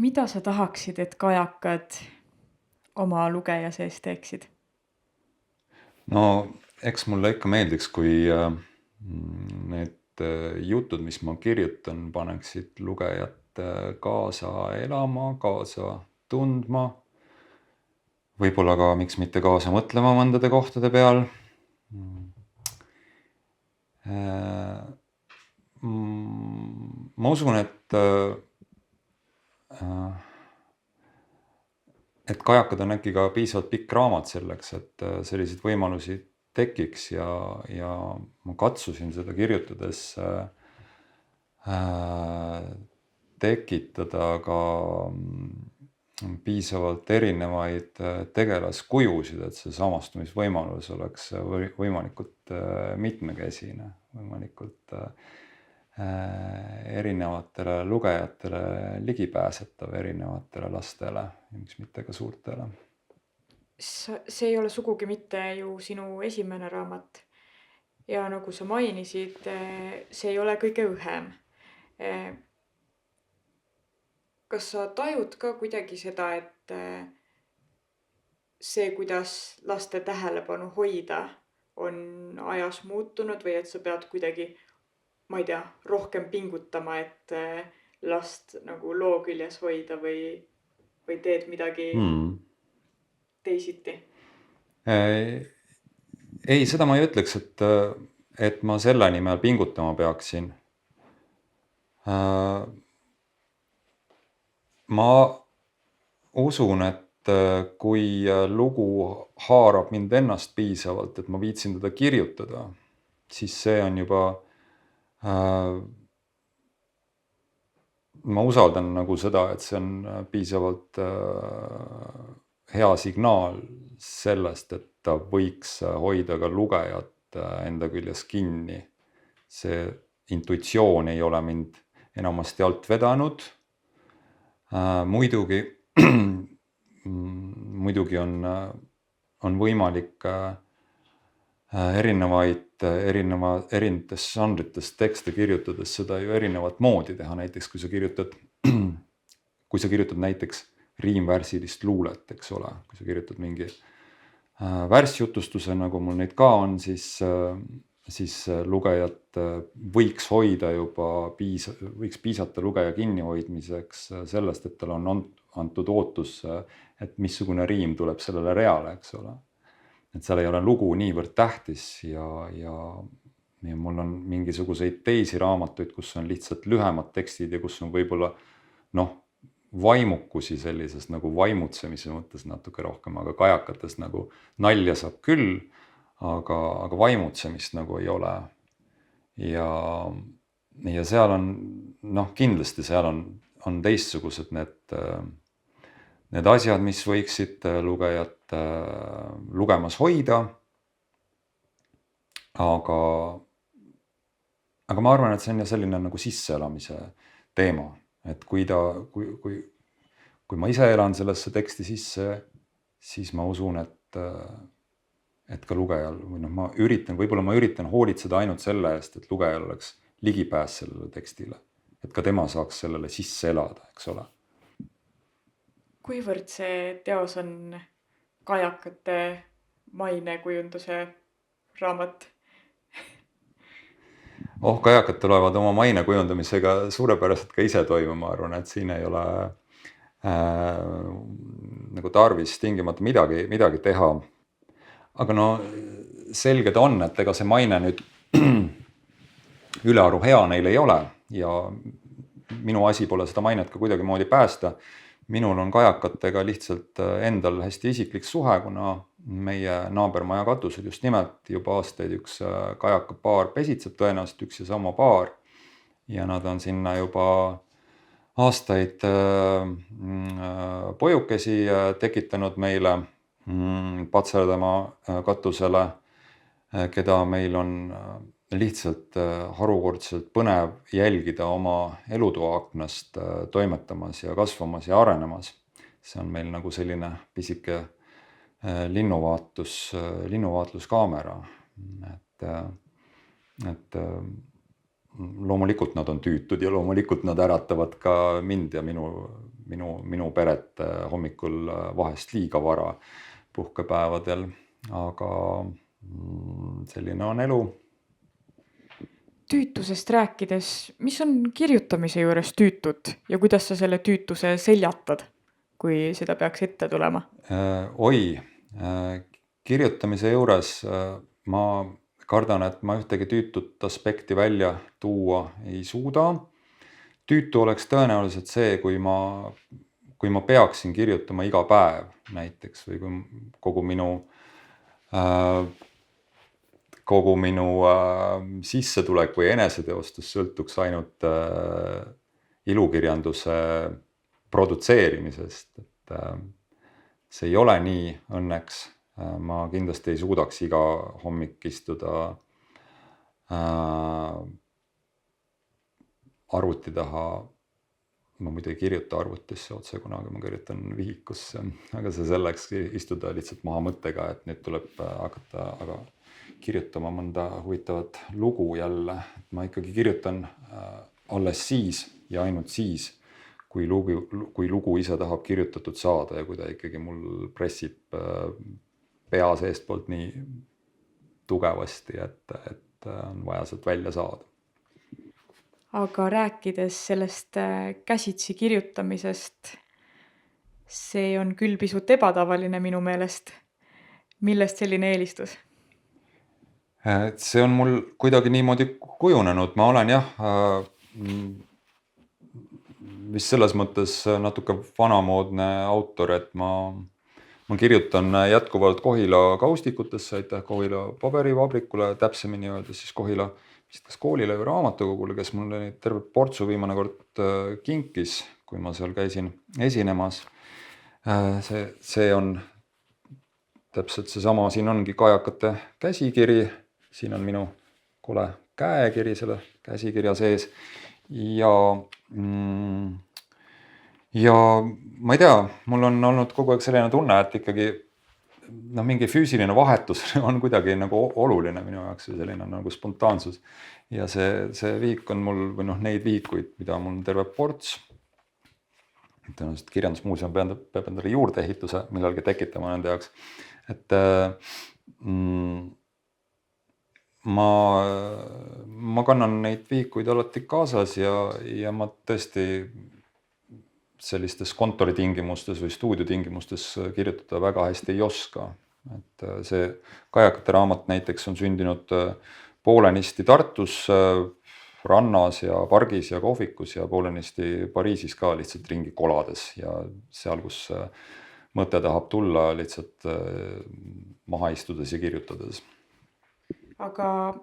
Mida sa tahaksid, et kajakad oma lugeja sees teeksid? No eks mulle ikka meeldiks, kui need jutud, mis ma kirjutan, paneksid lugejat kaasa elama, kaasa tundma, võib-olla ka miks mitte kaasa mõtlema mõndade kohtade peal. Ma usun, et kajakad on äkki ka piisavalt pikk raamat selleks, et selliseid võimalusi tekiks ja ma katsusin seda kirjutades tekitada ka piisavalt erinevaid tegelaskujusid, et see samastumisvõimalus oleks võimalikult mitmekesine, võimalikult erinevatele lugejatele ligipääsetav, erinevatele lastele ja miks mitte ka suurtele. See ei ole sugugi mitte ju sinu esimene raamat. Ja nagu sa mainisid, see ei ole kõige õhem. Kas sa tajud ka kuidagi seda, et see, kuidas laste tähelepanu hoida, on ajas muutunud või et sa pead kuidagi, ma ei tea, rohkem pingutama, et last nagu loo küljes hoida või teed midagi teisiti? Ei, seda ma ei ütleks, et ma selle nimel pingutama peaksin. Ma usun, et kui lugu haarab mind ennast piisavalt, et ma viitsin teda kirjutada, siis see on juba, ma usaldan nagu seda, et see on piisavalt hea signaal sellest, et ta võiks hoida ka lugejat enda küljes kinni. See intuitsioon ei ole mind enamasti alt vedanud. Muidugi on võimalik erinevates žanrites tekste kirjutades seda ju erinevat moodi teha. Näiteks kui sa kirjutad näiteks riimvärsilist luulet, eks ole, kui sa kirjutad mingi värsjutustuse, nagu mul neid ka on, siis lugejat võiks hoida juba, võiks piisata lugeja kinnihoidmiseks sellest, et tal on antud ootus, et missugune riim tuleb sellele reale, eks ole. Et seal ei ole lugu niivõrd tähtis ja mul on mingisuguseid teisi raamatuid, kus on lihtsalt lühemad tekstid ja kus on võib-olla vaimukusi sellises nagu vaimutsemise mõttes natuke rohkem, aga kajakates nagu nalja saab küll, aga vaimutsemist nagu ei ole. Ja seal on, kindlasti seal on teistsugused need asjad, mis võiksid lugejat lugemas hoida. Aga ma arvan, et see on selline nagu sisseelamise teema, et kui ma ise elan sellesse teksti sisse, siis ma usun, et ka lugejal, või ma üritan hoolitseda ainult selle eest, et lugejal oleks ligipääs sellele tekstile, et ka tema saaks sellele sisse elada, eks ole. Kuivõrd see teos on kajakate mainekujunduse raamat? Kajakad tulevad oma maine kujundamisega suurepäraselt ka ise toime, ma arvan, et siin ei ole nagu tarvis tingimata midagi teha. Aga selge ta on, et ega see maine nüüd ülearu hea neil ei ole ja minu asi pole seda mainet ka kuidagi moodi päästa. Minul on kajakatega lihtsalt endal hästi isiklik suhe, kuna meie naabermaja katusel just nimelt juba aastaid üks kajakapaar pesitseb, tõenäoliselt üks ja sama paar. Ja nad on sinna juba aastaid pojukesi tekitanud meile Patserdama katusele, keda meil on lihtsalt harukordselt põnev jälgida oma elutoa aknast toimetamas ja kasvamas ja arenemas. See on meil nagu selline pisike linnuvaatluskaamera. Et loomulikult nad on tüütud ja loomulikult nad äratavad ka mind ja minu minu peret hommikul vahest liiga vara puhkepäevadel, aga selline on elu. Tüütusest rääkides, mis on kirjutamise juures tüütut ja kuidas sa selle tüütuse seljatad, kui seda peaks ette tulema? Kirjutamise juures ma kardan, et ma ühtegi tüütut aspekti välja tuua ei suuda. Tüütu oleks tõenäoliselt see, kui ma peaksin kirjutama iga päev näiteks või kui kogu minu sissetulek või eneseteostus sõltuks ainult ilukirjanduse produtseerimisest. Et see ei ole nii õnneks. Ma kindlasti ei suudaks iga hommik istuda arvuti taha. Ma muidu ei kirjuta arvutisse otse kunagi, ma kirjutan vihikusse, aga see selleks istuda lihtsalt maha mõttega, et nüüd tuleb hakata aga kirjutama mõnda huvitavat lugu jälle. Ma ikkagi kirjutan alles siis ja ainult siis, kui lugu ise tahab kirjutatud saada ja kui ta ikkagi mul pressib pea seestpoolt nii tugevasti, et on vaja sealt välja saada. Aga rääkides sellest käsitsi kirjutamisest, see on küll pisut ebatavaline minu meelest. Millest selline eelistus? See on mul kuidagi niimoodi kujunenud. Ma olen vist selles mõttes natuke vanamoodne autor, et ma kirjutan jätkuvalt Kohila kaustikutesse, aitäh Kohila paberivabrikule, täpsemini öelda siis Kohila vist kas koolile või raamatukogule, kes mulle terve portsu viimane kord kinkis, kui ma seal käisin esinemas. See on täpselt seesama, siin ongi kajakate käsikiri, siin on minu kole käekiri selle käsikirja sees ja ma ei tea, mul on olnud kogu aeg selline tunne, et ikkagi mingi füüsiline vahetus on kuidagi nagu oluline minu jaoks, selline nagu spontaansus. Ja see vihik on mul, või neid vihikuid, mida mul on terve ports. Tõenäoliselt Kirjandusmuuseum peab endale juurdeehituse millalgi tekitama nende jaoks. Et ma kannan neid vihikuid alati kaasas ja ma tõesti sellistes kontoritingimustes või stuudiotingimustes kirjutada väga hästi ei oska. Et see kajakate raamat näiteks on sündinud poolenisti Tartus rannas ja pargis ja kohvikus ja poolenisti Pariisis ka lihtsalt ringi kolades ja seal, kus mõte tahab tulla lihtsalt maha istudes ja kirjutades. Aga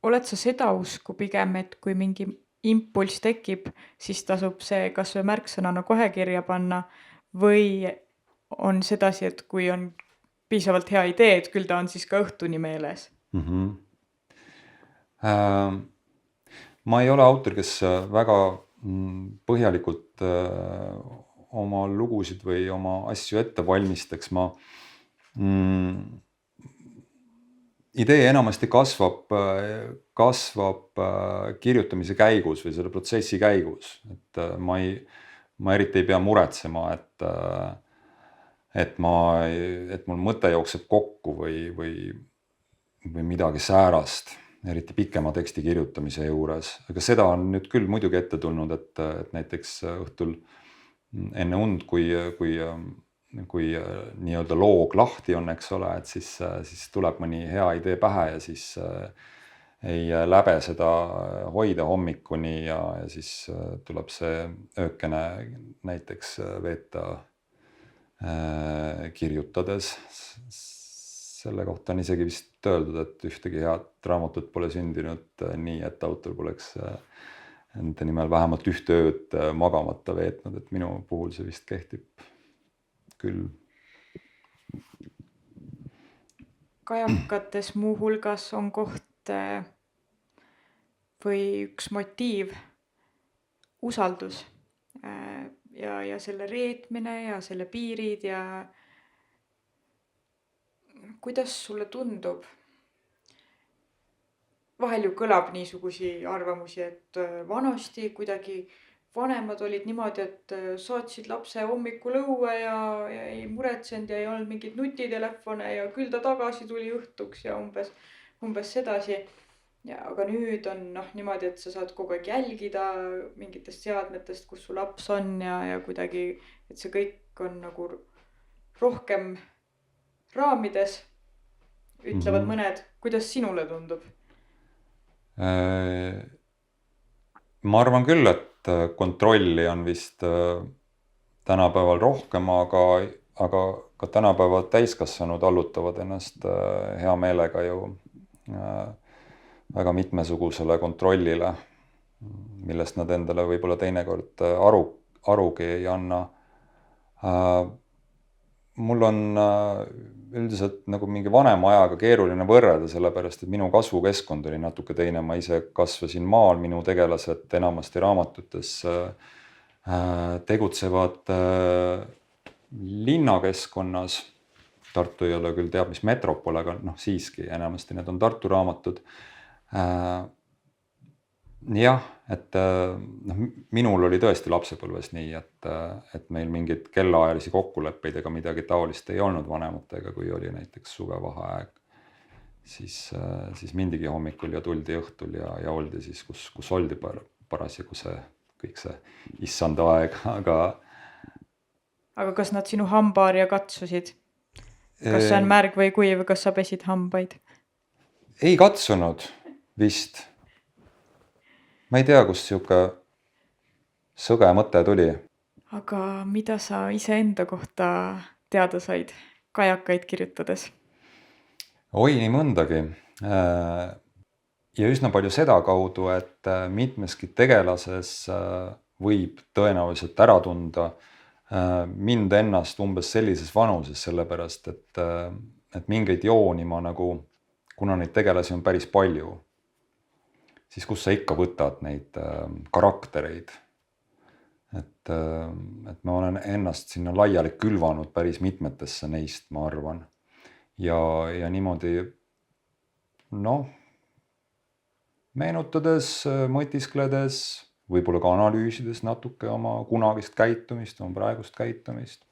oled sa seda usku pigem, et kui mingi impulss tekib, siis tasub see kas või märksõnana kohe kirja panna või on sedasi, et kui on piisavalt hea idee, et küll ta on siis ka õhtuni meeles? Ma ei ole autor, kes väga põhjalikult oma lugusid või oma asju ette valmistaks. Idee enamasti kasvab kirjutamise käigus või selle protsessi käigus. Et ma eriti ei pea muretsema, et mul mõte jookseb kokku või midagi säärast, eriti pikema teksti kirjutamise juures. Aga seda on nüüd küll muidugi ette tulnud, et näiteks õhtul enne und, kui nii-öelda loog lahti on, eks ole, et siis tuleb mõni hea idee pähe ja siis ei läbe seda hoida hommikuni ja siis tuleb see öökene näiteks veeta kirjutades. Selle kohta on isegi vist öeldud, et ühtegi head raamatut pole sündinud nii, et autor poleks enda nimel vähemalt ühte ööd magamata veetnud, et minu puhul see vist kehtib küll. Kajakates muu hulgas on koht või üks motiiv usaldus ja selle reetmine ja selle piirid ja kuidas sulle tundub? Vahel ju kõlab niisugusi arvamusi, et vanasti kuidagi vanemad olid niimoodi, et saatsid lapse hommikul õue ja ei muretsenud ja ei olnud mingit nutitelefone ja küll ta tagasi tuli õhtuks ja umbes sedasi. Ja, aga nüüd on niimoodi, et sa saad kogu aeg jälgida mingitest seadmetest, kus su laps on ja kuidagi, et see kõik on nagu rohkem raamides, ütlevad mõned. Kuidas sinule tundub? Ma arvan küll, et kontrolli on vist tänapäeval rohkem, aga ka tänapäeva täiskasvanud allutavad ennast hea meelega ju väga mitmesugusele kontrollile, millest nad endale võib-olla teinekord arugi ei anna. Mul on üldiselt nagu mingi vanema ajaga keeruline võrrelda, sellepärast, et minu kasvukeskkond oli natuke teine. Ma ise kasvasin maal, minu tegelased enamasti raamatutes tegutsevad linnakeskkonnas. Tartu ei ole küll teab mis metropol, aga siiski enamasti need on Tartu raamatud. Jah, et minul oli tõesti lapsepõlves nii, et meil mingid kellaajalisi kokkuleppeid ega midagi taolist ei olnud vanematega, kui oli näiteks suvevaheaeg. Siis mindigi hommikul ja tuldi õhtul ja oldi siis, kus oldi parasjagu kõik see issanda aeg, Aga kas nad sinu hambaharja katsusid? Kas see on märg või kuiv, kas sa pesid hambaid? Ei katsunud vist. Ma ei tea, kust siuke sõge mõte tuli. Aga mida sa iseenda kohta teada said kajakaid kirjutades? Oi, nii mõndagi. Ja üsna palju seda kaudu, et mitmeski tegelases võib tõenäoliselt ära tunda mind ennast umbes sellises vanuses, sellepärast, et mingeid jooni ma nagu, kuna neid tegelasi on päris palju, siis kus sa ikka võtad neid karaktereid. Et ma olen ennast sinna laiali külvanud päris mitmetesse neist, ma arvan. Ja niimoodi, meenutades, mõtiskledes, võib-olla ka analüüsides natuke oma kunagist käitumist, oma praegust käitumist.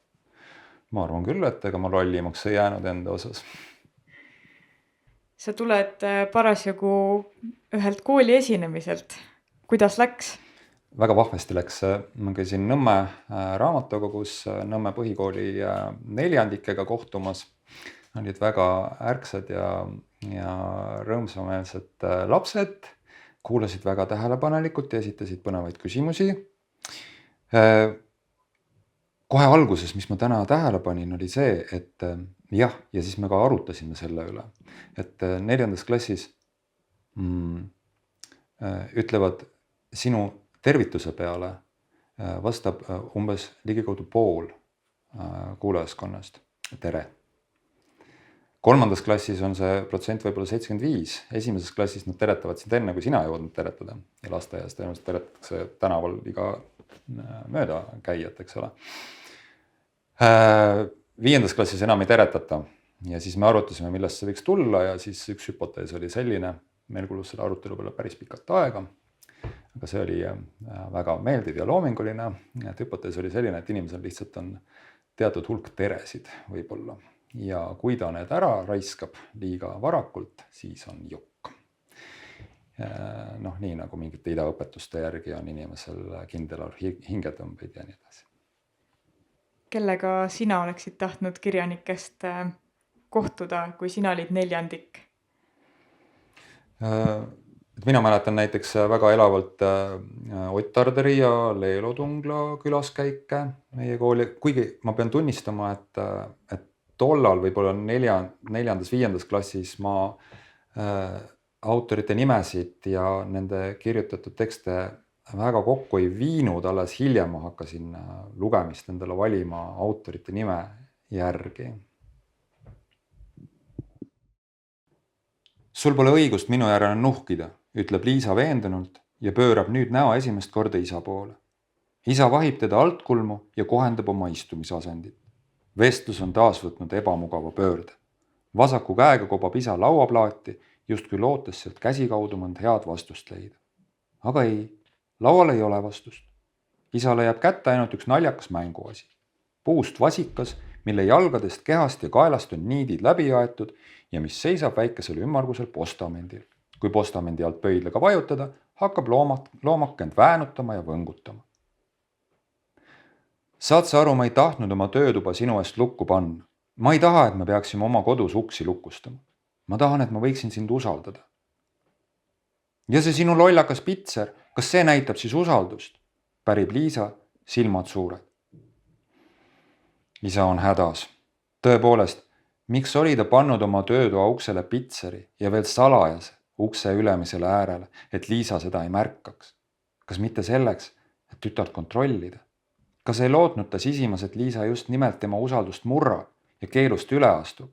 Ma arvan küll, et ega ma lollimaks ei jäänud enda osas. Sa tuled parasjagu ühelt kooli esinemiselt. Kuidas läks? Väga vahvasti läks. Ma käisin Nõmme raamatukogus Nõmme põhikooli neljandikega kohtumas. Olid väga ärksad ja rõõmsameelsed lapsed. Kuulasid väga tähelepanelikult ja esitasid põnevaid küsimusi. Kohe alguses, mis ma täna tähele panin, oli see, et jah, ja siis me ka arutasime selle üle, et 4. klassis ütlevad sinu tervituse peale vastab umbes ligikaudu pool kuulajaskonnast. Tere. 3. klassis on see protsent võib-olla 75. 1. klassis nad teretavad sind enne, kui sina jõudnud teretada. Ja lasteaias tõenäoliselt teretatakse tänaval iga mööda käijat, eks ole. 5. klassis enam ei teretata. Ja siis me arutasime, millest see võiks tulla ja siis üks hüpotees oli selline. Meil kulus selle arutelu peale päris pikalt aega. Aga see oli väga meeldiv ja loominguline. Et hüpotees oli selline, et inimesel lihtsalt on teatud hulk teresid võib-olla. Ja kui ta need ära raiskab liiga varakult, siis on jokk. Nii nagu mingite idaõpetuste järgi on inimesel kindel hingetõmbeid ja nii edasi. Kellega sina oleksid tahtnud kirjanikest kohtuda, kui sina olid neljandik? Mina mäletan näiteks väga elavalt Ott Tarderi ja Leelo Tungla külaskäike meie kooli, kuigi ma pean tunnistama, et tollal võib-olla 4. 5. klassis ma autorite nimesid ja nende kirjutatud tekste väga kokku ei viinud, alles hiljem ma hakkasin lugemist endale valima autorite nime järgi. Sul pole õigust minu järele nuhkida, ütleb Liisa veendunult ja pöörab nüüd näo esimest korda isa poole. Isa vahib teda altkulmu ja kohendab oma istumisasendit. Vestlus on taas võtnud ebamugava pöörde. Vasaku käega kobab isa lauaplaati, justkui lootes sealt käsi kaudu mõnd head vastust leida. Aga ei, laual ei ole vastust. Isale jääb kätte ainult üks naljakas mänguasi. Puust vasikas, mille jalgadest, kehast ja kaelast on niidid läbi aetud ja mis seisab väikesel ümmargusel postamendil. Kui postamendi alt pöidlaga vajutada, hakkab loomak end väänutama ja võngutama. Saad sa aru, ma ei tahtnud oma töötuba sinu eest lukku panna. Ma ei taha, et me peaksime oma kodus uksi lukustama. Ma tahan, et ma võiksin sind usaldada. Ja see sinu lollakas pitser, kas see näitab siis usaldust? Pärib Liisa, silmad suured. Isa on hädas. Tõepoolest, miks oli ta pannud oma töötoa uksele pitseri ja veel salajase ukse ülemisele äärele, et Liisa seda ei märkaks? Kas mitte selleks, et tütart kontrollida? Kas ei lootnud ta sisimas, et Liisa just nimelt tema usaldust murrab ja keelust üle astub,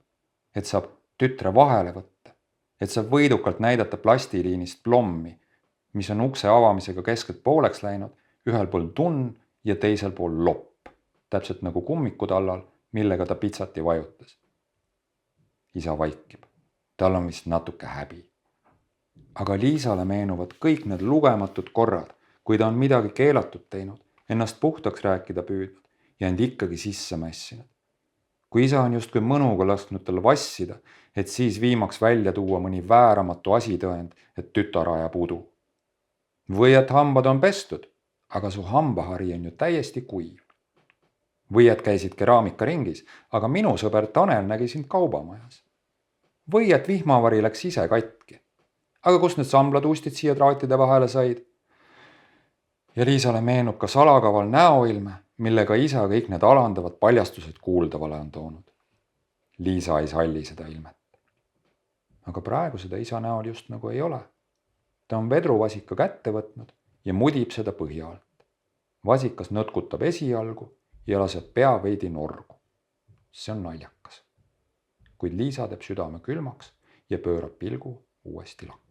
et saab tütre vahele võtta, et saab võidukalt näidata plastiliinist plommi, mis on ukse avamisega keskelt pooleks läinud, ühel pool tunn ja teisel pool lopp, täpselt nagu kummikutallal, millega ta pitsati vajutas. Isa vaikib, tal on vist natuke häbi. Aga Liisale meenuvad kõik need lugematud korrad, kui ta on midagi keelatud teinud, ennast puhtaks rääkida püüdnud ja end ikkagi sisse mässinud. Kui isa on justkui mõnuga lasknud tal vassida, et siis viimaks välja tuua mõni vääramatu asitõend, et tütar ajab udu. Või et hambad on pestud, aga su hambahari on ju täiesti kuiv. Või et käisid keraamikaringis, aga minu sõber Tanel nägi sind kaubamajas. Või et vihmavari läks ise katki. Aga kust need samblatuustid siia traatide vahele said? Ja Liisale meenub ka salakaval näoilme, millega isa kõik need alandavad paljastused kuuldavale on toonud. Liisa ei salli seda ilmet. Aga praegu seda isa näol just nagu ei ole. Ta on vedruvasika kätte võtnud ja mudib seda põhja alt. Vasikas nõtkutab esialgu ja laseb pea veidi norgu. See on naljakas. Kuid Liisa teeb südame külmaks ja pöörab pilgu uuesti lakka.